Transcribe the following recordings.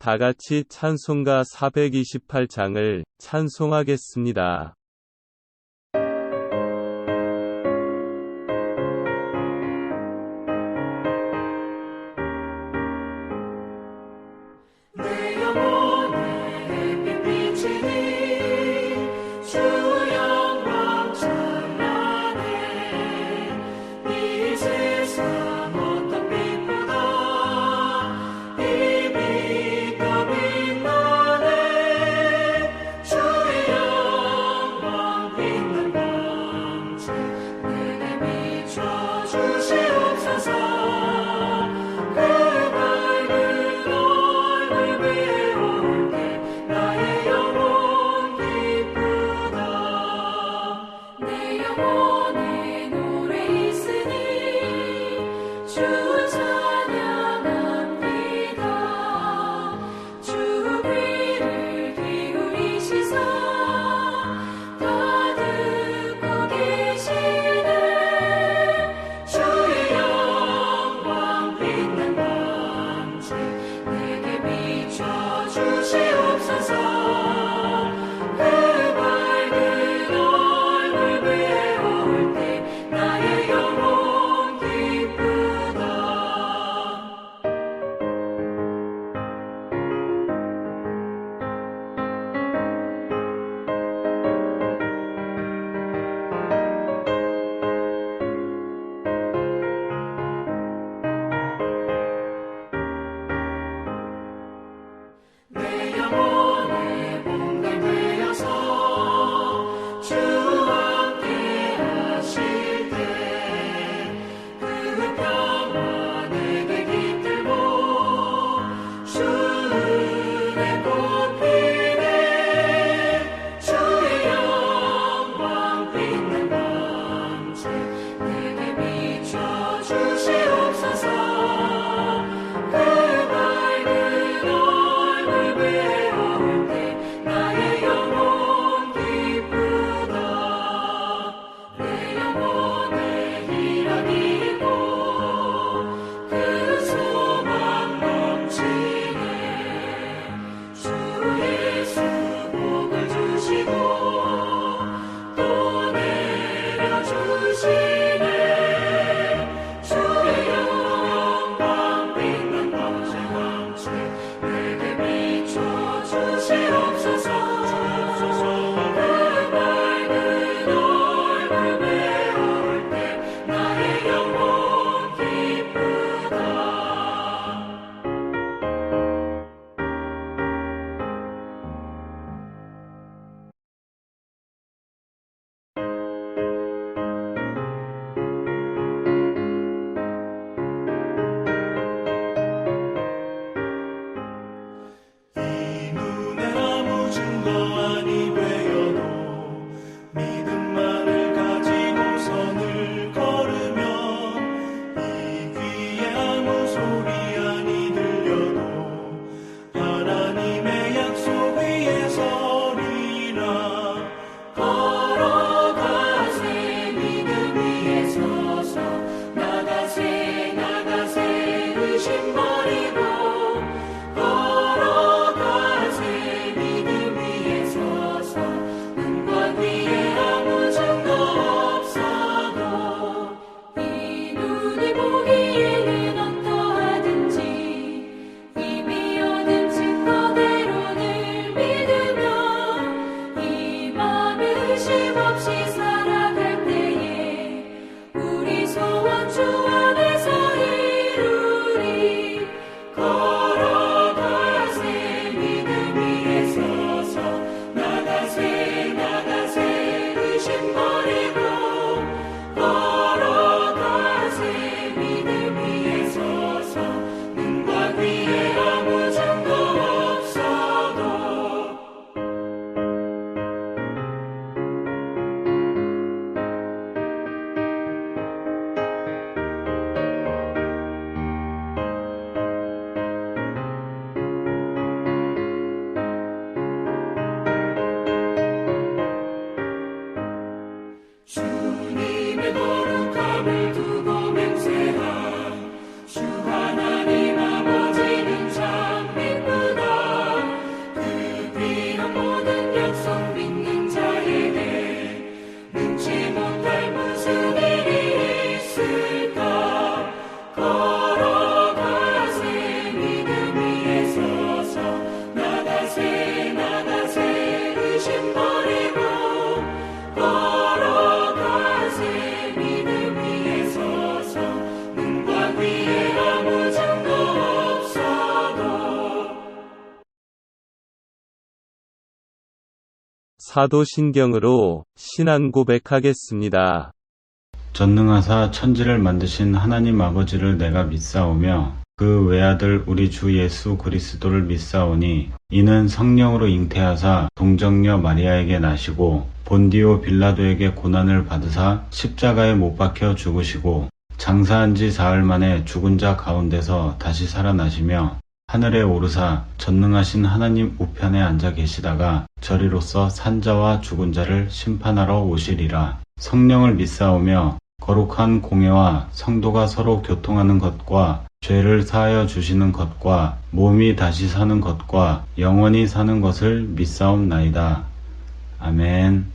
다 같이 찬송가 428장을 찬송하겠습니다. 사도신경으로 신앙 고백하겠습니다. 전능하사 천지를 만드신 하나님 아버지를 내가 믿사오며 그 외아들 우리 주 예수 그리스도를 믿사오니 이는 성령으로 잉태하사 동정녀 마리아에게 나시고 본디오 빌라도에게 고난을 받으사 십자가에 못 박혀 죽으시고 장사한 지 사흘 만에 죽은 자 가운데서 다시 살아나시며 하늘에 오르사 전능하신 하나님 우편에 앉아 계시다가 저리로서 산자와 죽은 자를 심판하러 오시리라. 성령을 믿사오며 거룩한 공예와 성도가 서로 교통하는 것과 죄를 사하여 주시는 것과 몸이 다시 사는 것과 영원히 사는 것을 믿사옵나이다. 아멘.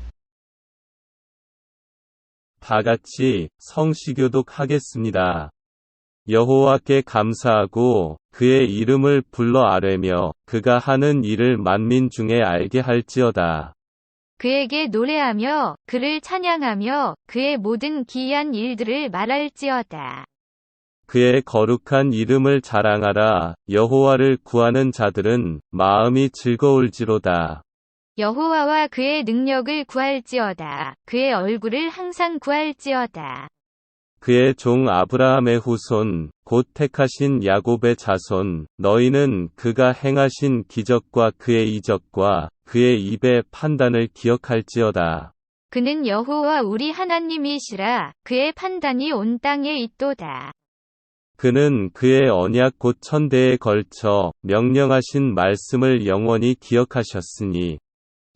다 같이 성시교독 하겠습니다. 여호와께 감사하고 그의 이름을 불러 아뢰며 그가 하는 일을 만민 중에 알게 할지어다. 그에게 노래하며 그를 찬양하며 그의 모든 기이한 일들을 말할지어다. 그의 거룩한 이름을 자랑하라. 여호와를 구하는 자들은 마음이 즐거울지로다. 여호와와 그의 능력을 구할지어다. 그의 얼굴을 항상 구할지어다. 그의 종 아브라함의 후손, 곧 택하신 야곱의 자손, 너희는 그가 행하신 기적과 그의 이적과 그의 입의 판단을 기억할지어다. 그는 여호와 우리 하나님이시라. 그의 판단이 온 땅에 있도다. 그는 그의 언약 곧 천대에 걸쳐 명령하신 말씀을 영원히 기억하셨으니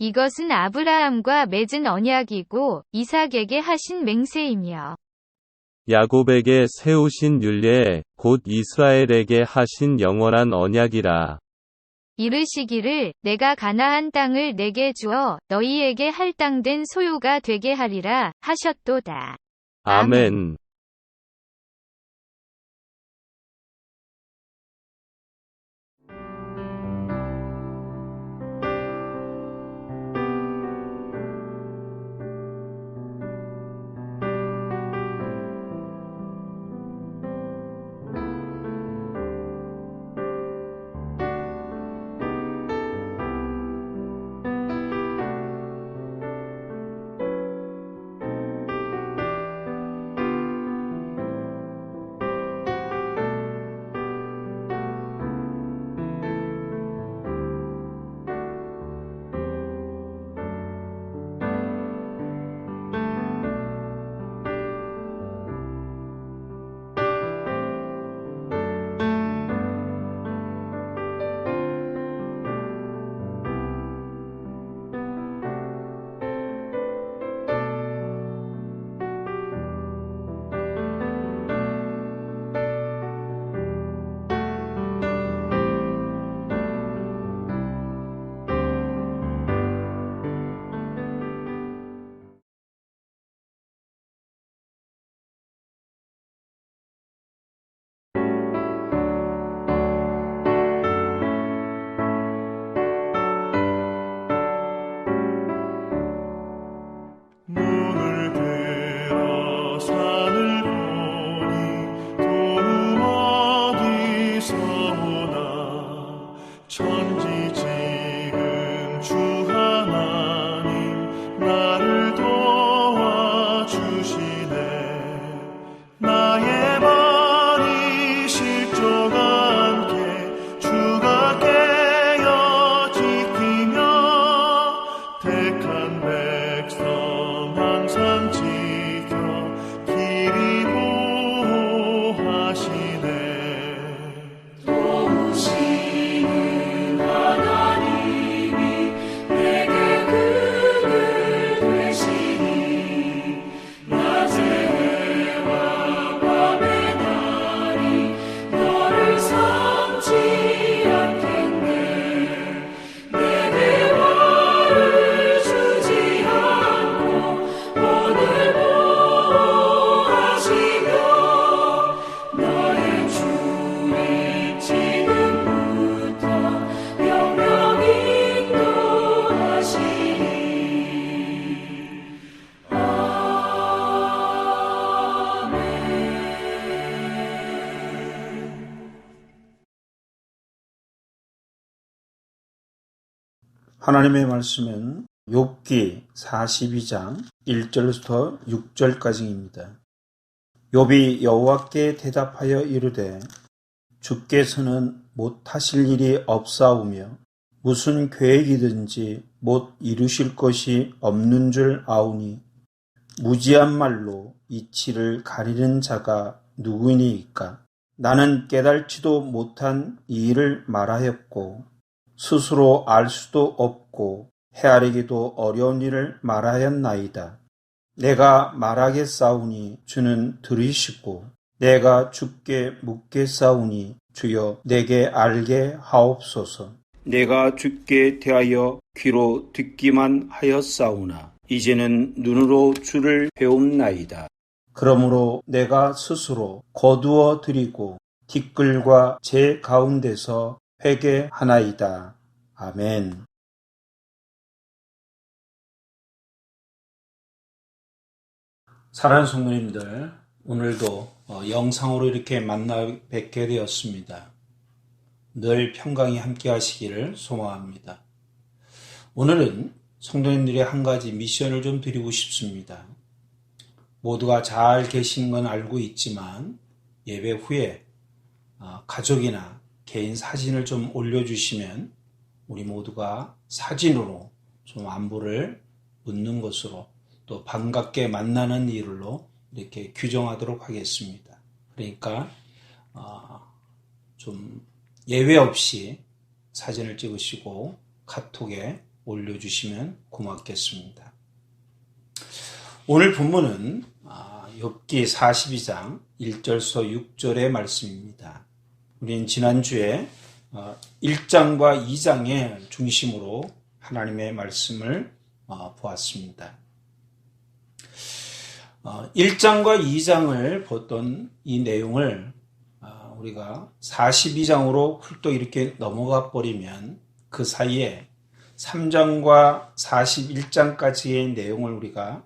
이것은 아브라함과 맺은 언약이고 이삭에게 하신 맹세이며 야곱에게 세우신 율례 곧 이스라엘에게 하신 영원한 언약이라. 이르시기를 내가 가나안 땅을 내게 주어 너희에게 할당된 소유가 되게 하리라 하셨도다. 아멘. 눈을 들어 산을 보니 도움 어디서 오나 천지 지은 주 하나님 나를 도와주시네. 나의 발이 실족 않게 주가 깨어 지키며 택한 백성 항상 지켜 길이 보호하시네. 도우시는 하나님이 내게 그늘 되시니 낮의 해와 밤의 달이 너를 삼지 않겠네. 내게 화를 주지 않고 오늘 보호하시며 너의 주의 지금부터 영영 인도하시니. 하나님의 말씀은 욥기 42장 1절부터 6절까지입니다. 욥이 여호와께 대답하여 이르되 주께서는 못하실 일이 없사오며 무슨 계획이든지 못 이루실 것이 없는 줄 아오니 무지한 말로 이치를 가리는 자가 누구니이까? 나는 깨달지도 못한 이 일을 말하였고 스스로 알 수도 없고 헤아리기도 어려운 일을 말하였나이다. 내가 말하겠사오니 주는 들으시고 내가 주께 묻겠사오니 주여 내게 알게 하옵소서. 내가 주께 대하여 귀로 듣기만 하였사오나 이제는 눈으로 주를 배움나이다. 그러므로 내가 스스로 거두어 드리고 티끌과 제 가운데서 회개하나이다. 아멘. 사랑하는 성도님들, 오늘도 영상으로 이렇게 만나 뵙게 되었습니다. 늘 평강이 함께 하시기를 소망합니다. 오늘은 성도님들의 한 가지 미션을 좀 드리고 싶습니다. 모두가 잘 계신 건 알고 있지만 예배 후에 가족이나 개인 사진을 좀 올려주시면 우리 모두가 사진으로 좀 안부를 묻는 것으로 또 반갑게 만나는 일로 이렇게 규정하도록 하겠습니다. 그러니까 좀 예외 없이 사진을 찍으시고 카톡에 올려주시면 고맙겠습니다. 오늘 본문은 욥기 42장 1절서 6절의 말씀입니다. 우리는 지난주에 1장과 2장의 중심으로 하나님의 말씀을 보았습니다. 1장과 2장을 보던 이 내용을 우리가 42장으로 훌쩍 이렇게 넘어가 버리면 그 사이에 3장과 41장까지의 내용을 우리가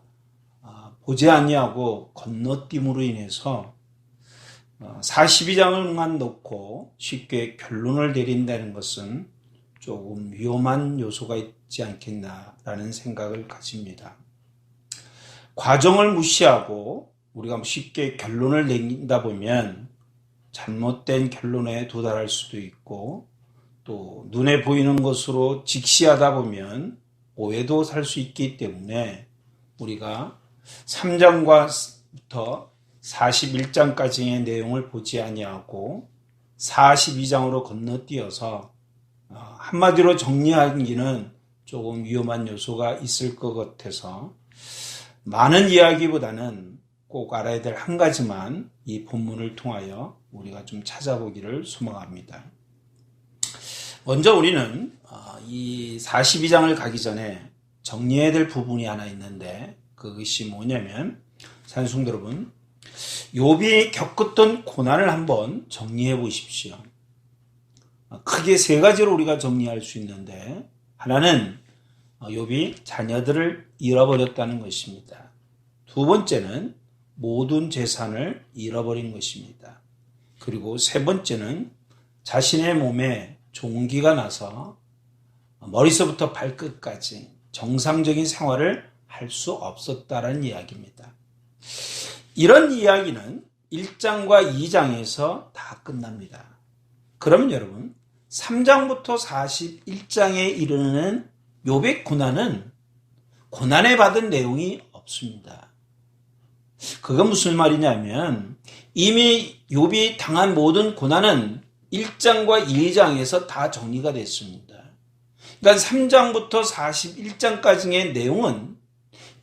보지 아니하고 건너뛰므로 인해서 42장을만 놓고 쉽게 결론을 내린다는 것은 조금 위험한 요소가 있지 않겠나라는 생각을 가집니다. 과정을 무시하고 우리가 쉽게 결론을 내린다 보면 잘못된 결론에 도달할 수도 있고 또 눈에 보이는 것으로 직시하다 보면 오해도 살 수 있기 때문에 우리가 3장부터 41장까지의 내용을 보지 아니하고 42장으로 건너뛰어서 한마디로 정리하기는 조금 위험한 요소가 있을 것 같아서 많은 이야기보다는 꼭 알아야 될 한 가지만 이 본문을 통하여 우리가 좀 찾아보기를 소망합니다. 먼저 우리는 이 42장을 가기 전에 정리해야 될 부분이 하나 있는데 그것이 뭐냐면 산송 여러분, 욥이 겪었던 고난을 한번 정리해 보십시오. 크게 세 가지로 우리가 정리할 수 있는데 하나는 욥이 자녀들을 잃어버렸다는 것입니다. 두 번째는 모든 재산을 잃어버린 것입니다. 그리고 세 번째는 자신의 몸에 종기가 나서 머리서부터 발끝까지 정상적인 생활을 할 수 없었다는 이야기입니다. 이런 이야기는 1장과 2장에서 다 끝납니다. 그러면 여러분 3장부터 41장에 이르는 욥의 고난은 고난에 받은 내용이 없습니다. 그건 무슨 말이냐면 이미 욥이 당한 모든 고난은 1장과 2장에서 다 정리가 됐습니다. 그러니까 3장부터 41장까지의 내용은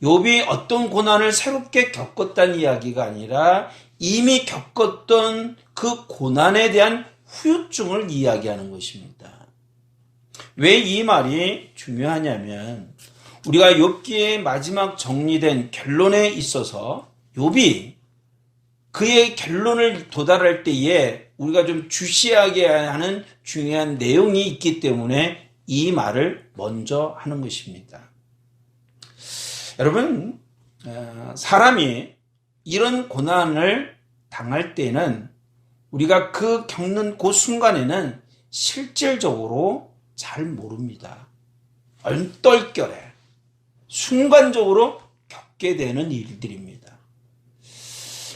욥이 어떤 고난을 새롭게 겪었다는 이야기가 아니라 이미 겪었던 그 고난에 대한 후유증을 이야기하는 것입니다. 왜 이 말이 중요하냐면 우리가 욥기의 마지막 정리된 결론에 있어서 욥이 그의 결론을 도달할 때에 우리가 좀 주시하게 하는 중요한 내용이 있기 때문에 이 말을 먼저 하는 것입니다. 여러분, 사람이 이런 고난을 당할 때는 우리가 그 겪는 그 순간에는 실질적으로 잘 모릅니다. 얼떨결에 순간적으로 겪게 되는 일들입니다.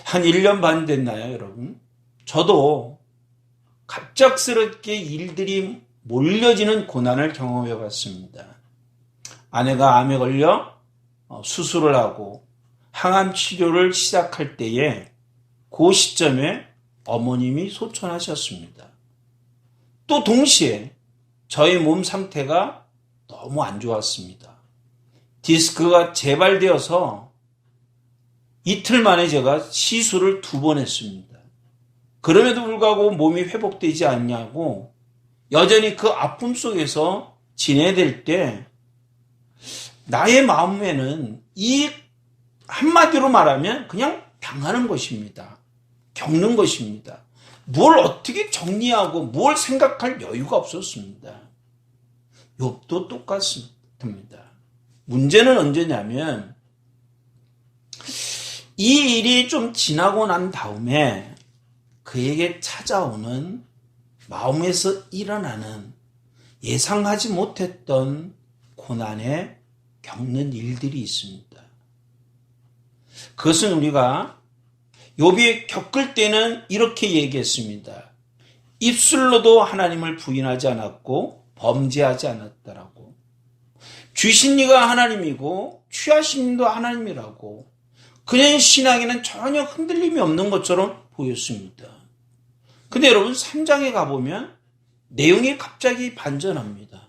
한 1년 반 됐나요, 여러분? 저도 갑작스럽게 일들이 몰려지는 고난을 경험해 봤습니다. 아내가 암에 걸려 수술을 하고 항암 치료를 시작할 때에 그 시점에 어머님이 소천하셨습니다. 또 동시에 저희 몸 상태가 너무 안 좋았습니다. 디스크가 재발되어서 이틀 만에 제가 시술을 2번 했습니다. 그럼에도 불구하고 몸이 회복되지 않냐고 여전히 그 아픔 속에서 지내야 될 때 나의 마음에는 이 한마디로 말하면 그냥 당하는 것입니다. 겪는 것입니다. 뭘 어떻게 정리하고 뭘 생각할 여유가 없었습니다. 욥도 똑같습니다. 문제는 언제냐면 이 일이 좀 지나고 난 다음에 그에게 찾아오는 마음에서 일어나는 예상하지 못했던 고난에 겪는 일들이 있습니다. 그것은 우리가 욥이 겪을 때는 이렇게 얘기했습니다. 입술로도 하나님을 부인하지 않았고 범죄하지 않았다라고. 주신 이가 하나님이고 취하신 이도 하나님이라고. 그녀의 신앙에는 전혀 흔들림이 없는 것처럼 보였습니다. 근데 여러분 3장에 가보면 내용이 갑자기 반전합니다.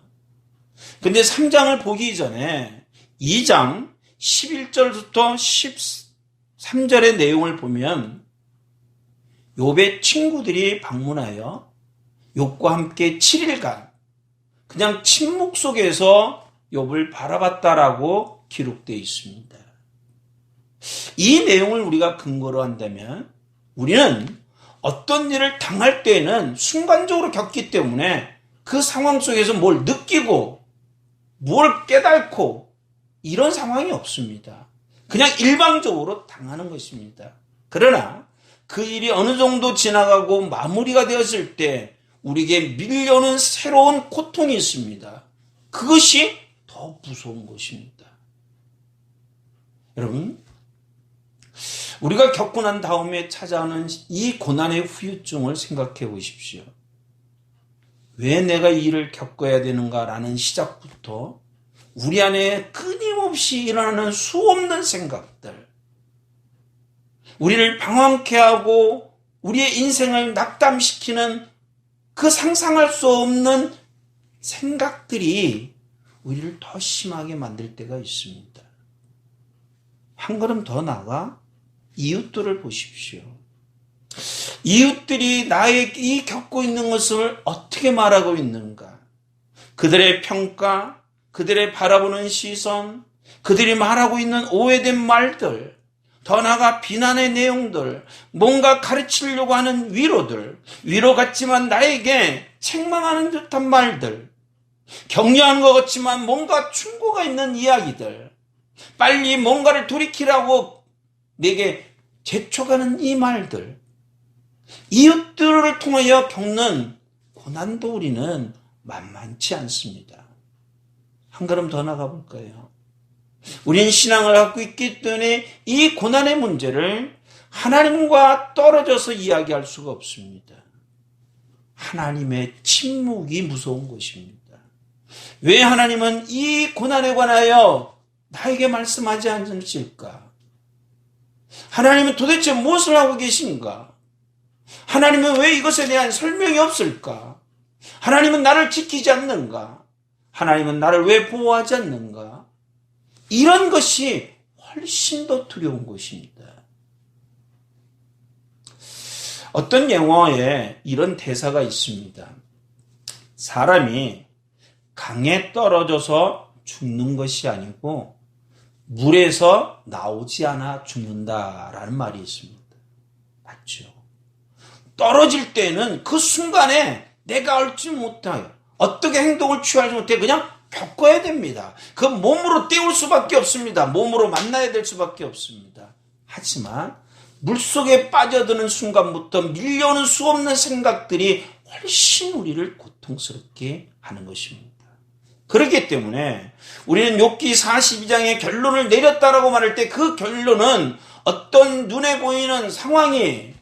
근데 3장을 보기 전에 2장 11절부터 13절의 내용을 보면 욥의 친구들이 방문하여 욥과 함께 7일간 그냥 침묵 속에서 욥을 바라봤다라고 기록되어 있습니다. 이 내용을 우리가 근거로 한다면 우리는 어떤 일을 당할 때에는 순간적으로 겪기 때문에 그 상황 속에서 뭘 느끼고 뭘 깨닫고 이런 상황이 없습니다. 그냥 일방적으로 당하는 것입니다. 그러나 그 일이 어느 정도 지나가고 마무리가 되었을 때 우리에게 밀려오는 새로운 고통이 있습니다. 그것이 더 무서운 것입니다. 여러분, 우리가 겪고 난 다음에 찾아오는 이 고난의 후유증을 생각해 보십시오. 왜 내가 이 일을 겪어야 되는가라는 시작부터 우리 안에 끊임없이 일어나는 수없는 생각들, 우리를 방황케 하고 우리의 인생을 낙담시키는 그 상상할 수 없는 생각들이 우리를 더 심하게 만들 때가 있습니다. 한 걸음 더 나아가 이웃들을 보십시오. 이웃들이 나에게 이 겪고 있는 것을 어떻게 말하고 있는가? 그들의 평가, 그들의 바라보는 시선, 그들이 말하고 있는 오해된 말들, 더 나아가 비난의 내용들, 뭔가 가르치려고 하는 위로들, 위로 같지만 나에게 책망하는 듯한 말들, 격려하는 것 같지만 뭔가 충고가 있는 이야기들, 빨리 뭔가를 돌이키라고 내게 재촉하는 이 말들, 이웃들을 통하여 겪는 고난도 우리는 만만치 않습니다. 한 걸음 더 나가 볼까요? 우리는 신앙을 갖고 있기 때문에 이 고난의 문제를 하나님과 떨어져서 이야기할 수가 없습니다. 하나님의 침묵이 무서운 것입니다. 왜 하나님은 이 고난에 관하여 나에게 말씀하지 않으실까? 하나님은 도대체 무엇을 하고 계신가? 하나님은 왜 이것에 대한 설명이 없을까? 하나님은 나를 지키지 않는가? 하나님은 나를 왜 보호하지 않는가? 이런 것이 훨씬 더 두려운 것입니다. 어떤 영화에 이런 대사가 있습니다. 사람이 강에 떨어져서 죽는 것이 아니고 물에서 나오지 않아 죽는다라는 말이 있습니다. 맞죠? 떨어질 때는 그 순간에 내가 알지 못해요. 어떻게 행동을 취하지 못해 그냥 겪어야 됩니다. 그 몸으로 때울 수밖에 없습니다. 몸으로 만나야 될 수밖에 없습니다. 하지만 물속에 빠져드는 순간부터 밀려오는 수없는 생각들이 훨씬 우리를 고통스럽게 하는 것입니다. 그렇기 때문에 우리는 욥기 42장의 결론을 내렸다라고 말할 때 그 결론은 어떤 눈에 보이는 상황이,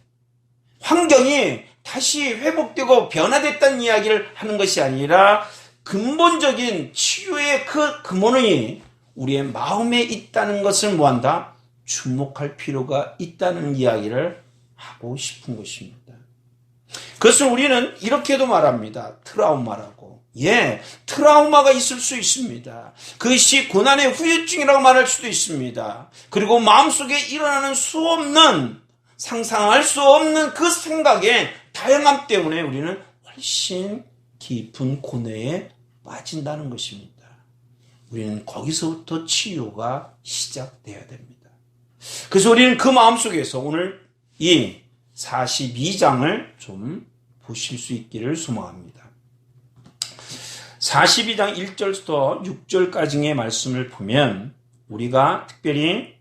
환경이 다시 회복되고 변화됐다는 이야기를 하는 것이 아니라 근본적인 치유의 그 근원이 우리의 마음에 있다는 것을 뭐한다? 주목할 필요가 있다는 이야기를 하고 싶은 것입니다. 그것을 우리는 이렇게도 말합니다. 트라우마라고. 트라우마가 있을 수 있습니다. 그것이 고난의 후유증이라고 말할 수도 있습니다. 그리고 마음속에 일어나는 수없는, 상상할 수 없는 그 생각의 다양함 때문에 우리는 훨씬 깊은 고뇌에 빠진다는 것입니다. 우리는 거기서부터 치유가 시작되어야 됩니다. 그래서 우리는 그 마음속에서 오늘 이 42장을 좀 보실 수 있기를 소망합니다. 42장 1절부터 6절까지의 말씀을 보면 우리가 특별히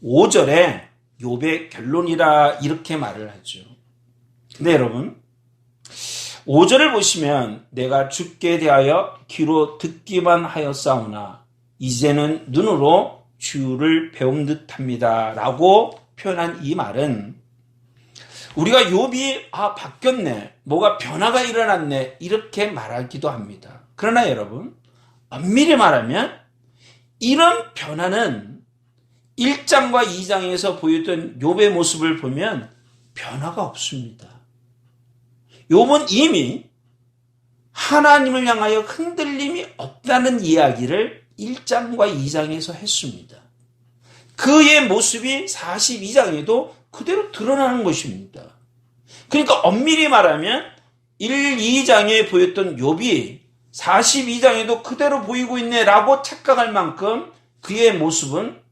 5절에 욥의 결론이라 이렇게 말을 하죠. 근데 여러분 5절을 보시면 내가 주께 대하여 귀로 듣기만 하였사오나 이제는 눈으로 주를 배운 듯합니다 라고 표현한 이 말은 우리가 욥이 바뀌었네, 뭐가 변화가 일어났네 이렇게 말하기도 합니다. 그러나 여러분 엄밀히 말하면 이런 변화는 1장과 2장에서 보였던 욥의 모습을 보면 변화가 없습니다. 욥은 이미 하나님을 향하여 흔들림이 없다는 이야기를 1장과 2장에서 했습니다. 그의 모습이 42장에도 그대로 드러나는 것입니다. 그러니까 엄밀히 말하면 1, 2장에 보였던 욥이 42장에도 그대로 보이고 있네라고 착각할 만큼 그의 모습은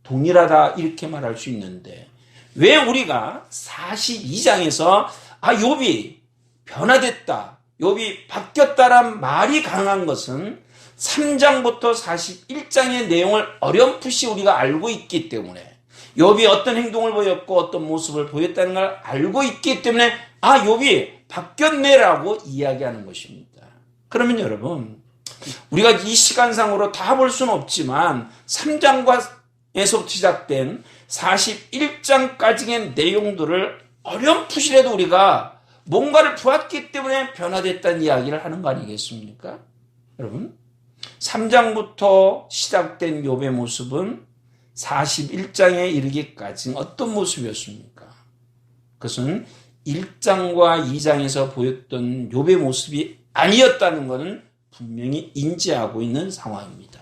동일하다 이렇게 말할 수 있는데 왜 우리가 42장에서 욥이 변화됐다, 욥이 바뀌었다란 말이 가능한 것은 3장부터 41장의 내용을 어렴풋이 우리가 알고 있기 때문에 욥이 어떤 행동을 보였고 어떤 모습을 보였다는 걸 알고 있기 때문에 욥이 바뀌었네라고 이야기하는 것입니다. 그러면 여러분 우리가 이 시간상으로 다 볼 수는 없지만 3장에서부터 시작된 41장까지의 내용들을 어렴풋이라도 우리가 뭔가를 보았기 때문에 변화됐다는 이야기를 하는 거 아니겠습니까? 여러분 3장부터 시작된 욥의 모습은 41장에 이르기까지 어떤 모습이었습니까? 그것은 1장과 2장에서 보였던 욥의 모습이 아니었다는 것은 분명히 인지하고 있는 상황입니다.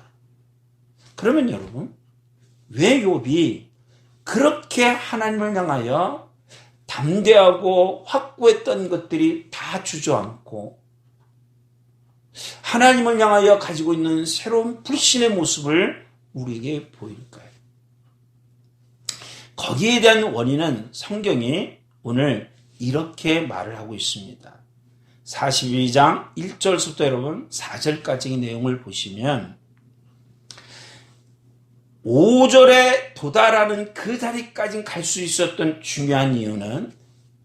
그러면 여러분 왜 욥이 그렇게 하나님을 향하여 담대하고 확고했던 것들이 다 주저앉고 하나님을 향하여 가지고 있는 새로운 불신의 모습을 우리에게 보일까요? 거기에 대한 원인은 성경이 오늘 이렇게 말을 하고 있습니다. 42장 1절부터 여러분 4절까지의 내용을 보시면 5절에 도달하는 그 자리까지 갈 수 있었던 중요한 이유는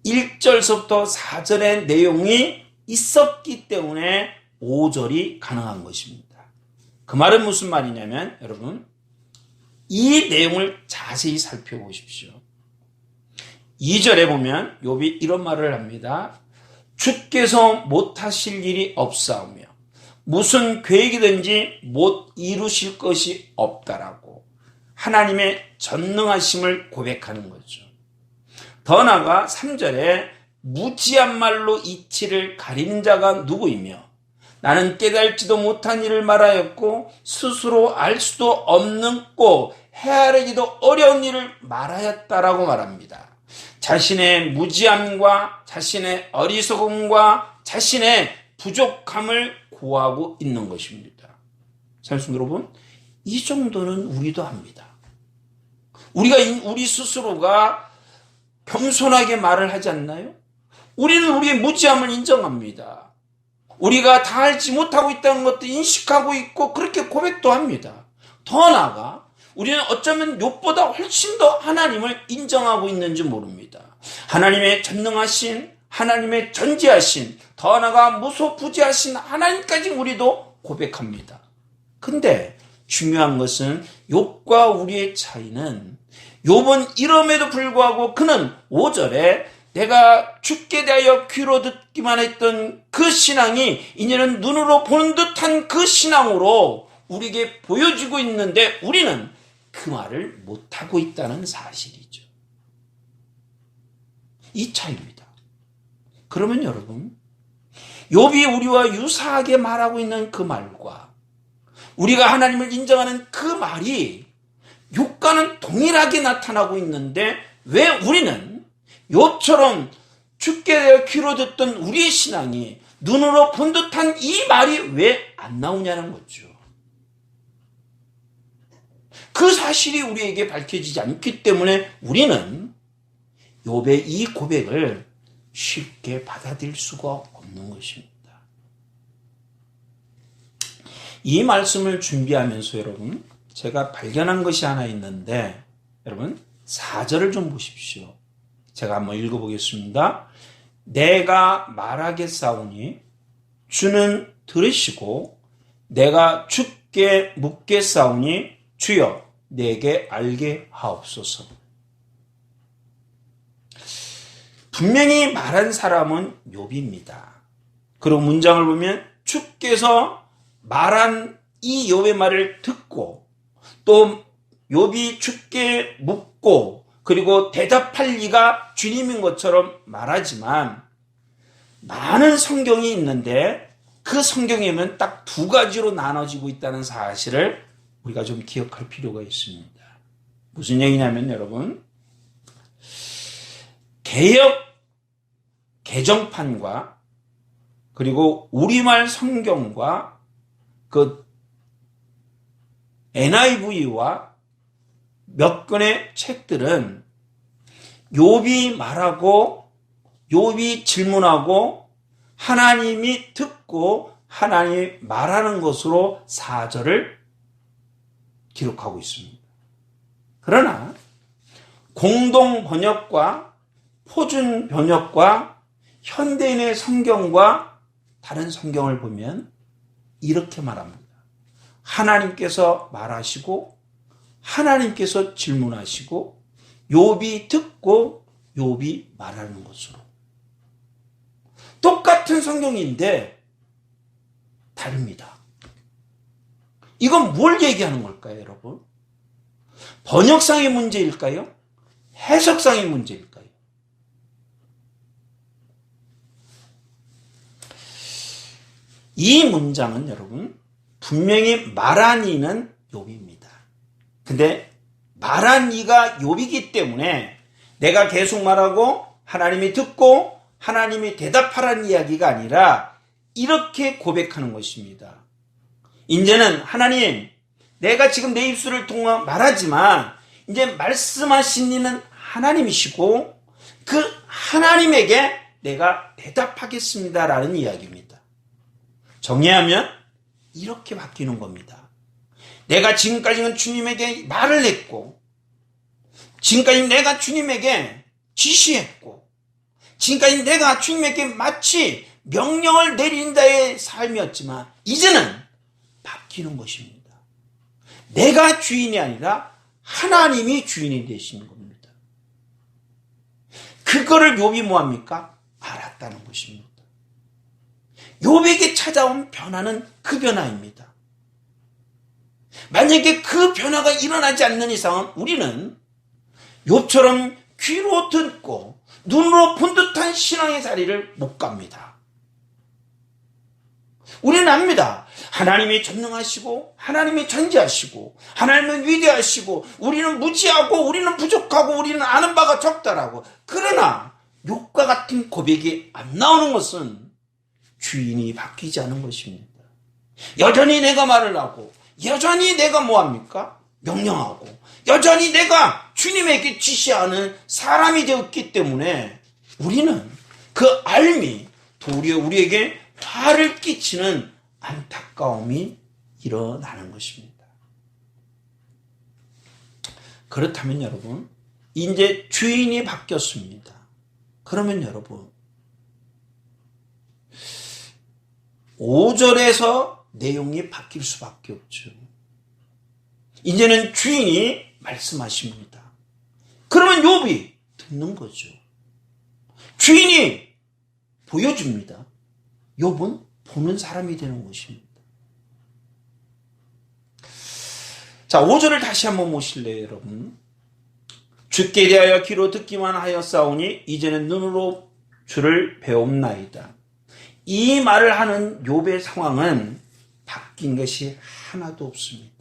1절부터 4절의 내용이 있었기 때문에 5절이 가능한 것입니다. 그 말은 무슨 말이냐면 여러분 이 내용을 자세히 살펴보십시오. 2절에 보면 욥이 이런 말을 합니다. 주께서 못하실 일이 없사오며 무슨 계획이든지 못 이루실 것이 없다라고 하나님의 전능하심을 고백하는 거죠. 더 나아가 3절에 무지한 말로 이치를 가리는 자가 누구이며 나는 깨달지도 못한 일을 말하였고 스스로 알 수도 없는 꼭 헤아리기도 어려운 일을 말하였다라고 말합니다. 자신의 무지함과 자신의 어리석음과 자신의 부족함을 고하고 있는 것입니다. 사실 여러분 이 정도는 우리도 합니다. 우리 스스로가 겸손하게 말을 하지 않나요? 우리는 우리의 무지함을 인정합니다. 우리가 다 알지 못하고 있다는 것도 인식하고 있고 그렇게 고백도 합니다. 더 나아가 우리는 어쩌면 욥보다 훨씬 더 하나님을 인정하고 있는지 모릅니다. 하나님의 전능하신, 하나님의 전지하신, 더 나아가 무소부지하신 하나님까지 우리도 고백합니다. 근데 중요한 것은 욥과 우리의 차이는, 욥은 이럼에도 불구하고 그는 5절에 내가 죽게 대하여 귀로 듣기만 했던 그 신앙이 이제는 눈으로 보는 듯한 그 신앙으로 우리에게 보여지고 있는데 우리는 그 말을 못하고 있다는 사실이죠. 이 차이입니다. 그러면 여러분, 욥이 우리와 유사하게 말하고 있는 그 말과 우리가 하나님을 인정하는 그 말이 욥과는 동일하게 나타나고 있는데 왜 우리는 욥처럼 죽게 되어 귀로 듣던 우리의 신앙이 눈으로 본 듯한 이 말이 왜 안 나오냐는 거죠. 그 사실이 우리에게 밝혀지지 않기 때문에 우리는 욥의 이 고백을 쉽게 받아들일 수가 없는 것입니다. 이 말씀을 준비하면서 여러분, 제가 발견한 것이 하나 있는데, 여러분 4절을 좀 보십시오. 제가 한번 읽어보겠습니다. 내가 말하겠사오니 주는 들으시고 내가 주께 묻겠사오니 주여 내게 알게 하옵소서. 분명히 말한 사람은 욥입니다. 그리고 문장을 보면 주께서 말한 이 욥의 말을 듣고 또 욥이 주께 묻고 그리고 대답할 리가 주님인 것처럼 말하지만 많은 성경이 있는데 그 성경에는 딱 두 가지로 나눠지고 있다는 사실을 우리가 좀 기억할 필요가 있습니다. 무슨 얘기냐면 여러분, 개역 개정판과 그리고 우리말 성경과 그 NIV와 몇 권의 책들은 욥이 말하고 욥이 질문하고 하나님이 듣고 하나님이 말하는 것으로 4절을 기록하고 있습니다. 그러나 공동 번역과 표준 번역과 현대인의 성경과 다른 성경을 보면 이렇게 말합니다. 하나님께서 말하시고 하나님께서 질문하시고 욥이 듣고 욥이 말하는 것으로. 똑같은 성경인데 다릅니다. 이건 뭘 얘기하는 걸까요, 여러분? 번역상의 문제일까요? 해석상의 문제일까요? 이 문장은 여러분 분명히 말한 이는 욥입니다. 근데 말한 이가 욥이기 때문에 내가 계속 말하고 하나님이 듣고 하나님이 대답하라는 이야기가 아니라 이렇게 고백하는 것입니다. 이제는 하나님, 내가 지금 내 입술을 통해 말하지만 이제 말씀하신 이는 하나님이시고 그 하나님에게 내가 대답하겠습니다라는 이야기입니다. 정리하면 이렇게 바뀌는 겁니다. 내가 지금까지는 주님에게 말을 했고 지금까지 내가 주님에게 지시했고 지금까지 내가 주님에게 마치 명령을 내린다의 삶이었지만 이제는 바뀌는 것입니다. 내가 주인이 아니라 하나님이 주인이 되시는 겁니다. 그거를 욥이 뭐합니까? 알았다는 것입니다. 욥에게 찾아온 변화는 그 변화입니다. 만약에 그 변화가 일어나지 않는 이상은 우리는 욥처럼 귀로 듣고 눈으로 본 듯한 신앙의 자리를 못 갑니다. 우리는 압니다. 하나님이 전능하시고 하나님이 전지하시고 하나님은 위대하시고 우리는 무지하고 우리는 부족하고 우리는 아는 바가 적다라고. 그러나 욥과 같은 고백이 안 나오는 것은 주인이 바뀌지 않은 것입니다. 여전히 내가 말을 하고 여전히 내가 뭐합니까? 명령하고 여전히 내가 주님에게 지시하는 사람이 되었기 때문에 우리는 그 알미 도리어 우리에게 화를 끼치는 안타까움이 일어나는 것입니다. 그렇다면 여러분, 이제 주인이 바뀌었습니다. 그러면 여러분, 5절에서 내용이 바뀔 수밖에 없죠. 이제는 주인이 말씀하십니다. 그러면 욥이 듣는 거죠. 주인이 보여줍니다. 욥은 보는 사람이 되는 것입니다. 자, 5절을 다시 한번 보실래요, 여러분? 주께 대하여 귀로 듣기만 하였사오니 이제는 눈으로 주를 배움나이다. 이 말을 하는 욥의 상황은 바뀐 것이 하나도 없습니다.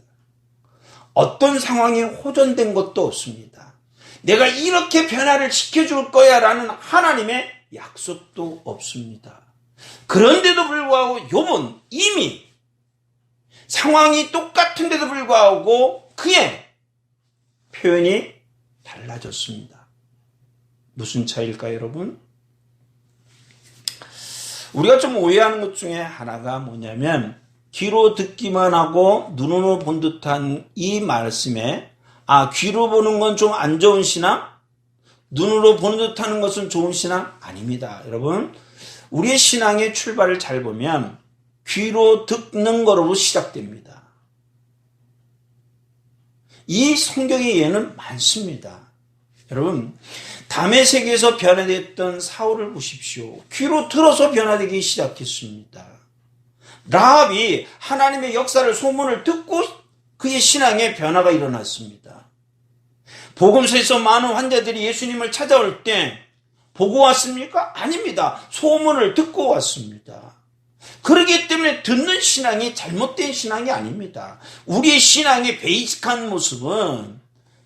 어떤 상황이 호전된 것도 없습니다. 내가 이렇게 변화를 시켜줄 거야 라는 하나님의 약속도 없습니다. 그런데도 불구하고 욥은 이미 상황이 똑같은데도 불구하고 그의 표현이 달라졌습니다. 무슨 차이일까요, 여러분? 우리가 좀 오해하는 것 중에 하나가 뭐냐면 귀로 듣기만 하고 눈으로 본 듯한 이 말씀에 귀로 보는 건 좀 안 좋은 신앙? 눈으로 보는 듯하는 것은 좋은 신앙? 아닙니다. 여러분, 우리의 신앙의 출발을 잘 보면 귀로 듣는 거로 시작됩니다. 이 성경의 예는 많습니다. 여러분, 담의 세계에서 변화됐던 사울을 보십시오. 귀로 들어서 변화되기 시작했습니다. 라합이 하나님의 역사를 소문을 듣고 그의 신앙에 변화가 일어났습니다. 복음서에서 많은 환자들이 예수님을 찾아올 때 보고 왔습니까? 아닙니다. 소문을 듣고 왔습니다. 그렇기 때문에 듣는 신앙이 잘못된 신앙이 아닙니다. 우리의 신앙의 베이직한 모습은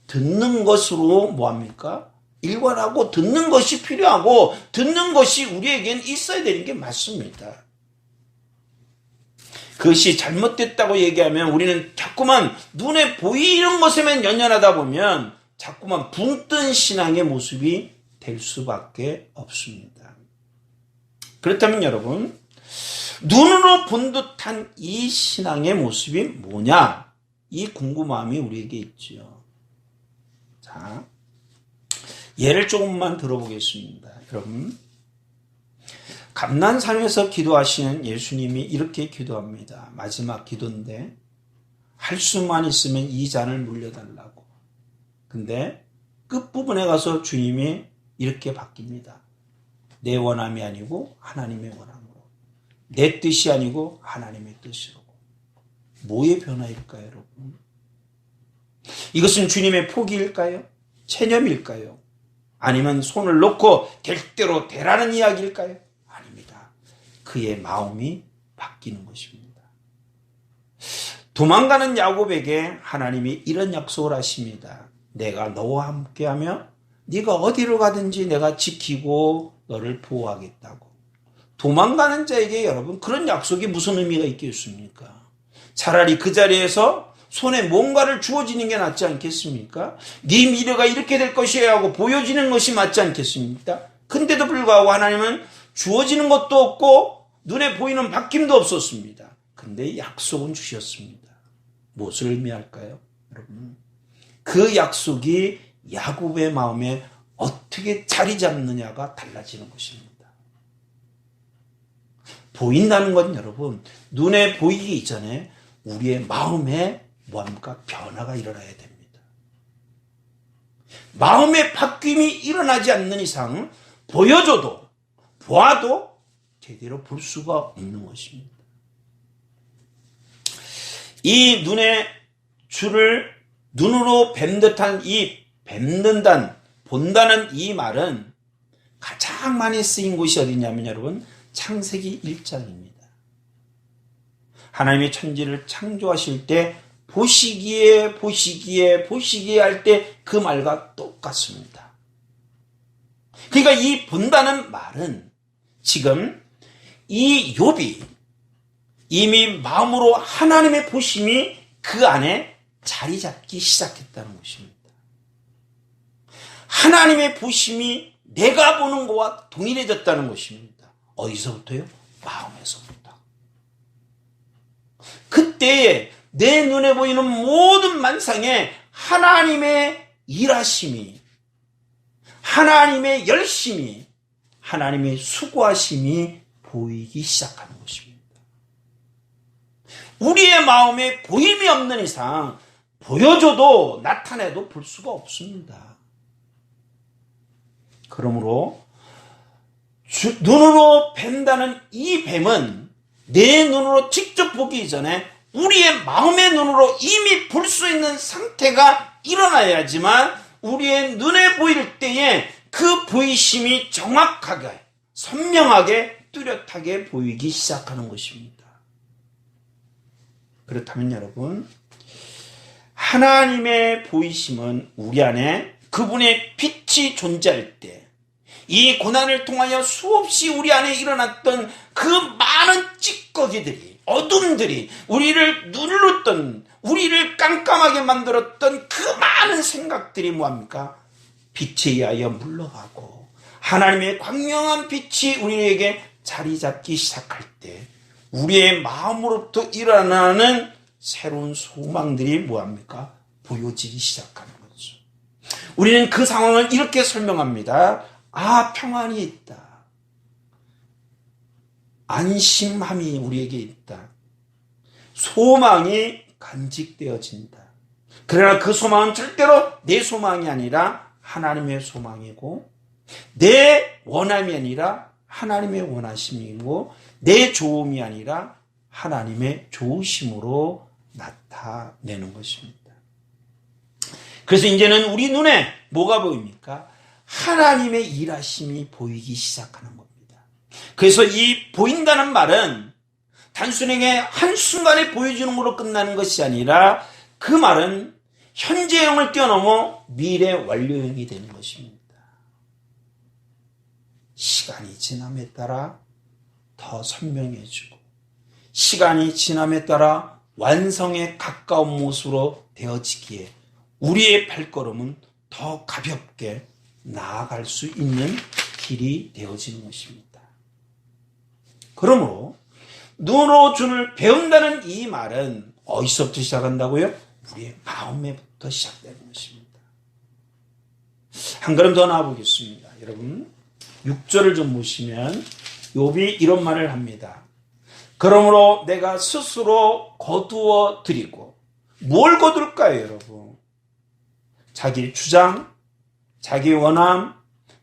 듣는 것으로 뭐합니까? 일관하고 듣는 것이 필요하고 듣는 것이 우리에겐 있어야 되는 게 맞습니다. 그것이 잘못됐다고 얘기하면 우리는 자꾸만 눈에 보이는 것에만 연연하다 보면 자꾸만 붕 뜬 신앙의 모습이 될 수밖에 없습니다. 그렇다면 여러분, 눈으로 본 듯한 이 신앙의 모습이 뭐냐? 이 궁금함이 우리에게 있죠. 자, 예를 조금만 들어보겠습니다. 여러분, 감난산에서 기도하시는 예수님이 이렇게 기도합니다. 마지막 기도인데 할 수만 있으면 이 잔을 물려달라고. 근데 끝부분에 가서 주님이 이렇게 바뀝니다. 내 원함이 아니고 하나님의 원함으로. 내 뜻이 아니고 하나님의 뜻으로. 뭐의 변화일까요, 여러분? 이것은 주님의 포기일까요? 체념일까요? 아니면 손을 놓고 될 대로 되라는 이야기일까요? 아닙니다. 그의 마음이 바뀌는 것입니다. 도망가는 야곱에게 하나님이 이런 약속을 하십니다. 내가 너와 함께하며 네가 어디로 가든지 내가 지키고 너를 보호하겠다고. 도망가는 자에게 여러분 그런 약속이 무슨 의미가 있겠습니까? 차라리 그 자리에서 손에 뭔가를 주어지는 게 낫지 않겠습니까? 네 미래가 이렇게 될 것이야 하고 보여지는 것이 맞지 않겠습니까? 근데도 불구하고 하나님은 주어지는 것도 없고 눈에 보이는 바뀜도 없었습니다. 근데 약속은 주셨습니다. 무엇을 의미할까요? 여러분, 그 약속이 야곱의 마음에 어떻게 자리 잡느냐가 달라지는 것입니다. 보인다는 건 여러분, 눈에 보이기 이전에 우리의 마음에 뭐합니까? 변화가 일어나야 됩니다. 마음의 바뀜이 일어나지 않는 이상 보여줘도 보아도 제대로 볼 수가 없는 것입니다. 이 눈에 주를 눈으로 뱀듯한 이 뱀는단 본다는 이 말은 가장 많이 쓰인 곳이 어디냐면 여러분 창세기 1장입니다. 하나님이 천지를 창조하실 때 보시기에 할 때 그 말과 똑같습니다. 그러니까 이 본다는 말은 지금 이 욥이 이미 마음으로 하나님의 보심이 그 안에 자리 잡기 시작했다는 것입니다. 하나님의 보심이 내가 보는 것과 동일해졌다는 것입니다. 어디서부터요? 마음에서부터. 그때에 내 눈에 보이는 모든 만상에 하나님의 일하심이, 하나님의 열심이, 하나님의 수고하심이 보이기 시작하는 것입니다. 우리의 마음에 보임이 없는 이상 보여줘도 나타내도 볼 수가 없습니다. 그러므로 눈으로 뵌다는 이 뱀은 내 눈으로 직접 보기 전에 우리의 마음의 눈으로 이미 볼 수 있는 상태가 일어나야지만 우리의 눈에 보일 때에 그 보이심이 정확하게, 선명하게, 뚜렷하게 보이기 시작하는 것입니다. 그렇다면 여러분, 하나님의 보이심은 우리 안에 그분의 빛이 존재할 때, 이 고난을 통하여 수없이 우리 안에 일어났던 그 많은 찌꺼기들이, 어둠들이, 우리를 눌렀던, 우리를 깜깜하게 만들었던 그 많은 생각들이 뭐합니까? 빛에 의하여 물러가고 하나님의 광명한 빛이 우리에게 자리 잡기 시작할 때 우리의 마음으로부터 일어나는 새로운 소망들이 뭐합니까? 보여지기 시작하는 거죠. 우리는 그 상황을 이렇게 설명합니다. 아, 평안이 있다. 안심함이 우리에게 있다. 소망이 간직되어진다. 그러나 그 소망은 절대로 내 소망이 아니라 하나님의 소망이고, 내 원함이 아니라 하나님의 원하심이고, 내 좋음이 아니라 하나님의 좋으심으로 나타내는 것입니다. 그래서 이제는 우리 눈에 뭐가 보입니까? 하나님의 일하심이 보이기 시작하는 겁니다. 그래서 이 보인다는 말은 단순하게 한순간에 보여주는 것으로 끝나는 것이 아니라 그 말은 현재형을 뛰어넘어 미래 완료형이 되는 것입니다. 시간이 지남에 따라 더 선명해지고, 시간이 지남에 따라 완성에 가까운 모습으로 되어지기에 우리의 발걸음은 더 가볍게 나아갈 수 있는 길이 되어지는 것입니다. 그러므로 눈으로 주를 배운다는 이 말은 어디서부터 시작한다고요? 우리의 마음에부터 시작되는 것입니다. 한 걸음 더 나아보겠습니다. 여러분 6절을 좀 보시면 욥이 이런 말을 합니다. 그러므로 내가 스스로 거두어 드리고, 뭘 거둘까요 여러분? 자기 주장, 자기 원함,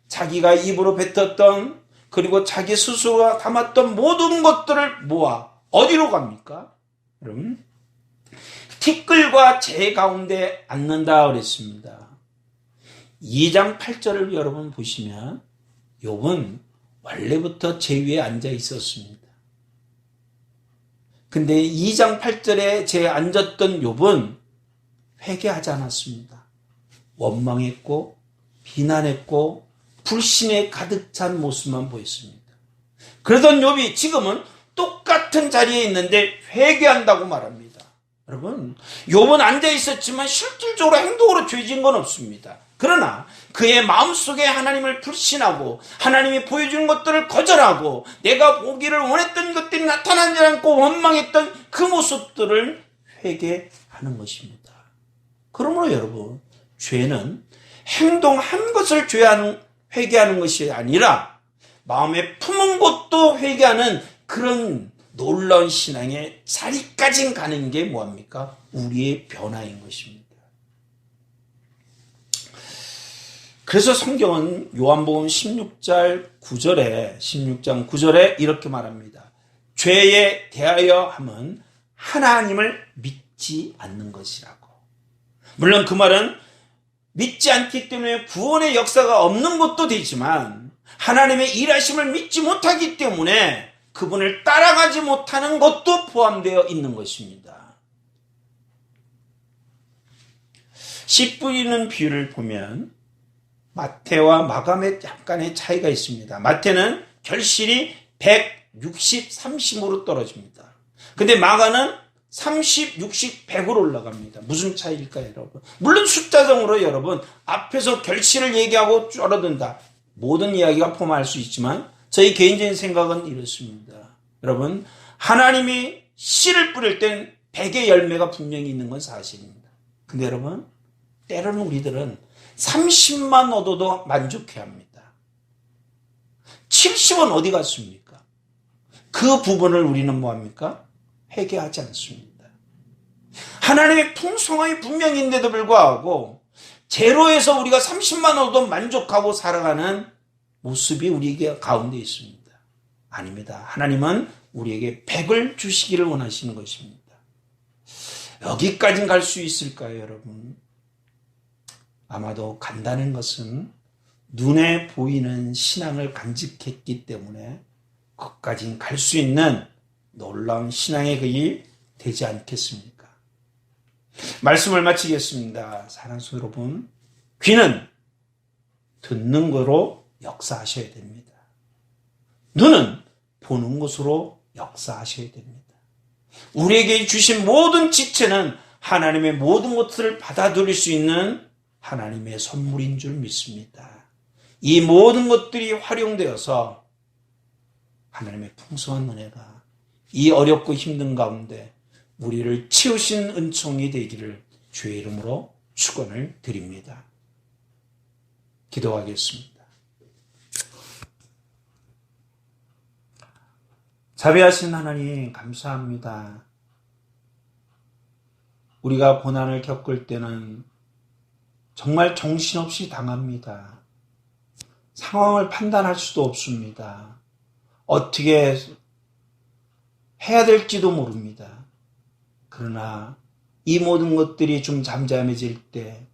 자기가 입으로 뱉었던, 그리고 자기 스스로가 담았던 모든 것들을 모아 어디로 갑니까? 여러분, 티끌과 재 가운데 앉는다 그랬습니다. 2장 8절을 여러분 보시면 욥은 원래부터 재 위에 앉아 있었습니다. 근데 2장 8절에 재 앉았던 욥은 회개하지 않았습니다. 원망했고 비난했고 불신에 가득 찬 모습만 보였습니다. 그러던 욥이 지금은 똑같은 자리에 있는데 회개한다고 말합니다. 여러분, 욥은 앉아 있었지만 실질적으로 행동으로 죄진 건 없습니다. 그러나 그의 마음속에 하나님을 불신하고 하나님이 보여주는 것들을 거절하고 내가 보기를 원했던 것들이 나타나지 않고 원망했던 그 모습들을 회개하는 것입니다. 그러므로 여러분, 죄는 행동한 것을 회개하는 것이 아니라 마음에 품은 것도 회개하는 그런 놀라운 신앙의 자리까지 가는 게 뭐합니까? 우리의 변화인 것입니다. 그래서 성경은 요한복음 16장 9절에 이렇게 말합니다. 죄에 대하여 함은 하나님을 믿지 않는 것이라고. 물론 그 말은 믿지 않기 때문에 구원의 역사가 없는 것도 되지만 하나님의 일하심을 믿지 못하기 때문에 그분을 따라가지 못하는 것도 포함되어 있는 것입니다. 씨 뿌리는 비유를 보면 마태와 마감에 약간의 차이가 있습니다. 마태는 결실이 160, 30으로 떨어집니다. 근데 마가는 30, 60, 100으로 올라갑니다. 무슨 차이일까요, 여러분? 물론 숫자적으로 여러분, 앞에서 결실을 얘기하고 줄어든다. 모든 이야기가 포함할 수 있지만 저희 개인적인 생각은 이렇습니다. 여러분, 하나님이 씨를 뿌릴 땐 100의 열매가 분명히 있는 건 사실입니다. 근데 여러분, 때로는 우리들은 30만 얻어도 만족해야 합니다. 70은 어디 갔습니까? 그 부분을 우리는 뭐합니까? 회개하지 않습니다. 하나님의 풍성함이 분명히 있는데도 불구하고 제로에서 우리가 30만 원도 만족하고 살아가는 모습이 우리에게 가운데 있습니다. 아닙니다. 하나님은 우리에게 100을 주시기를 원하시는 것입니다. 여기까지 갈 수 있을까요, 여러분? 아마도 간다는 것은 눈에 보이는 신앙을 간직했기 때문에 거기까지 갈 수 있는 놀라운 신앙의 길이 되지 않겠습니까? 말씀을 마치겠습니다. 사랑하는 여러분, 귀는 듣는 거로 역사하셔야 됩니다. 눈은 보는 것으로 역사하셔야 됩니다. 우리에게 주신 모든 지체는 하나님의 모든 것들을 받아들일 수 있는 하나님의 선물인 줄 믿습니다. 이 모든 것들이 활용되어서 하나님의 풍성한 은혜가 이 어렵고 힘든 가운데 우리를 채우신 은총이 되기를 주의 이름으로 축원을 드립니다. 기도하겠습니다. 자비하신 하나님 감사합니다. 우리가 고난을 겪을 때는 정말 정신없이 당합니다. 상황을 판단할 수도 없습니다. 어떻게 해야 될지도 모릅니다. 그러나 이 모든 것들이 좀 잠잠해질 때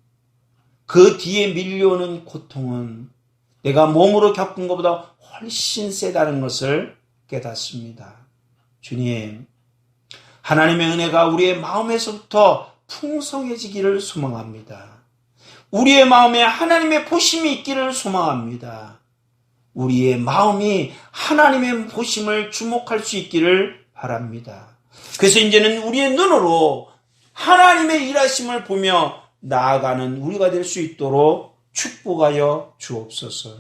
그 뒤에 밀려오는 고통은 내가 몸으로 겪은 것보다 훨씬 세다는 것을 깨닫습니다. 주님, 하나님의 은혜가 우리의 마음에서부터 풍성해지기를 소망합니다. 우리의 마음에 하나님의 보심이 있기를 소망합니다. 우리의 마음이 하나님의 보심을 주목할 수 있기를 바랍니다. 그래서 이제는 우리의 눈으로 하나님의 일하심을 보며 나아가는 우리가 될 수 있도록 축복하여 주옵소서.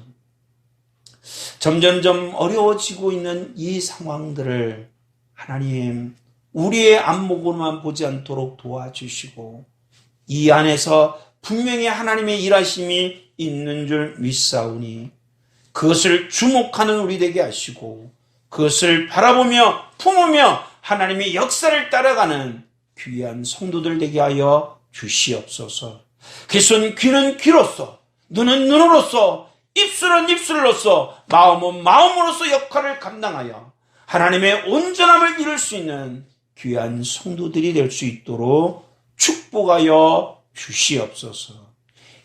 점점점 어려워지고 있는 이 상황들을 하나님 우리의 안목으로만 보지 않도록 도와주시고 이 안에서 분명히 하나님의 일하심이 있는 줄 믿사오니 그것을 주목하는 우리 되게 하시고 그것을 바라보며 품으며 하나님의 역사를 따라가는 귀한 성도들 되게 하여 주시옵소서. 그래서 귀는 귀로서 눈은 눈으로서 입술은 입술로서 마음은 마음으로서 역할을 감당하여 하나님의 온전함을 이룰 수 있는 귀한 성도들이 될 수 있도록 축복하여 주시옵소서.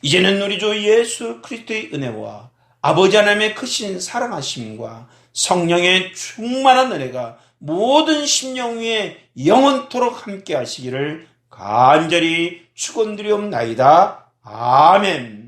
이제는 우리 주 예수 그리스도의 은혜와 아버지 하나님의 크신 사랑하심과 성령의 충만한 은혜가 모든 심령 위에 영원토록 함께 하시기를 간절히 축원드리옵나이다. 아멘.